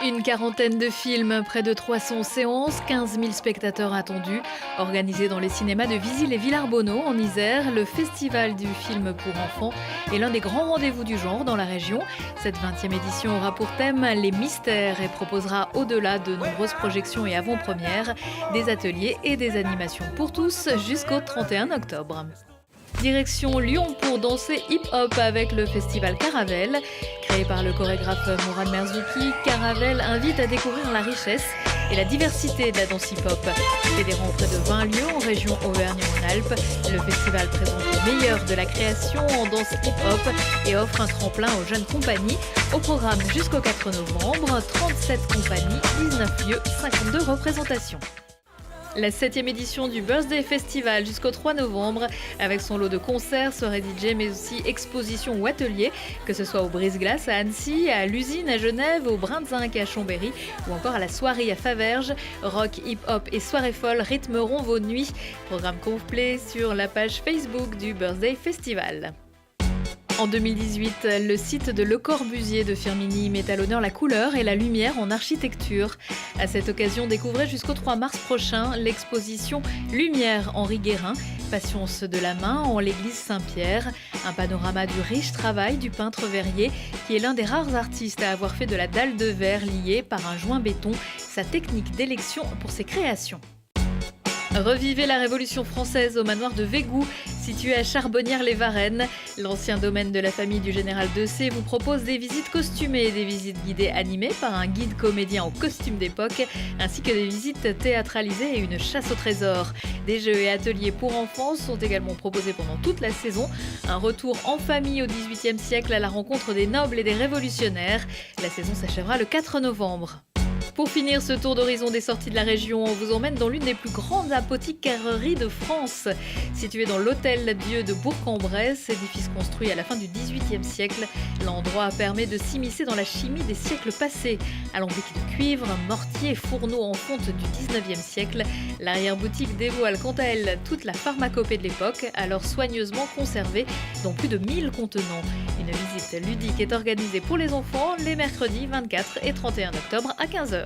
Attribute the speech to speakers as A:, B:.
A: Une quarantaine de films, près de 300 séances, 15 000 spectateurs attendus. Organisé dans les cinémas de Visil et Villarbonneau en Isère, le Festival du film pour enfants est l'un des grands rendez-vous du genre dans la région. Cette 20e édition aura pour thème les mystères et proposera, au-delà de nombreuses projections et avant-premières, des ateliers et des animations pour tous jusqu'au 31 octobre. Direction Lyon pour danser hip-hop avec le festival Caravelle. Créé par le chorégraphe Mourad Merzouki, Caravelle invite à découvrir la richesse et la diversité de la danse hip-hop. Fédérant près de 20 lieux en région Auvergne-Rhône-Alpes, le festival présente le meilleur de la création en danse hip-hop et offre un tremplin aux jeunes compagnies. Au programme jusqu'au 4 novembre, 37 compagnies, 19 lieux, 52 représentations. La 7e édition du Birthday Festival jusqu'au 3 novembre, avec son lot de concerts, soirées DJ, mais aussi expositions ou ateliers, que ce soit au Brise-Glace à Annecy, à l'Usine à Genève, au Brin de Zinc à Chambéry, ou encore à la Soirée à Faverges. Rock, hip-hop et soirées folles rythmeront vos nuits. Programme complet sur la page Facebook du Birthday Festival. En 2018, le site de Le Corbusier de Firminy met à l'honneur la couleur et la lumière en architecture. À cette occasion, découvrez jusqu'au 3 mars prochain l'exposition Lumière Henri Guérin, Patience de la main en l'église Saint-Pierre, un panorama du riche travail du peintre verrier qui est l'un des rares artistes à avoir fait de la dalle de verre liée par un joint béton sa technique d'élection pour ses créations. Revivez la Révolution française au manoir de Végou, situé à Charbonnières-les-Varennes. L'ancien domaine de la famille du général Dessay vous propose des visites costumées et des visites guidées animées par un guide comédien en costume d'époque, ainsi que des visites théâtralisées et une chasse au trésor. Des jeux et ateliers pour enfants sont également proposés pendant toute la saison. Un retour en famille au XVIIIe siècle à la rencontre des nobles et des révolutionnaires. La saison s'achèvera le 4 novembre. Pour finir ce tour d'horizon des sorties de la région, on vous emmène dans l'une des plus grandes apothicaireries de France. Située dans l'Hôtel Dieu de Bourg-en-Bresse, édifice construit à la fin du XVIIIe siècle, l'endroit permet de s'immiscer dans la chimie des siècles passés. Alambic de cuivre, mortier, fourneau en fonte du XIXe siècle, l'arrière-boutique dévoile quant à elle toute la pharmacopée de l'époque, alors soigneusement conservée dans plus de 1000 contenants. Une visite ludique est organisée pour les enfants les mercredis 24 et 31 octobre à 15h.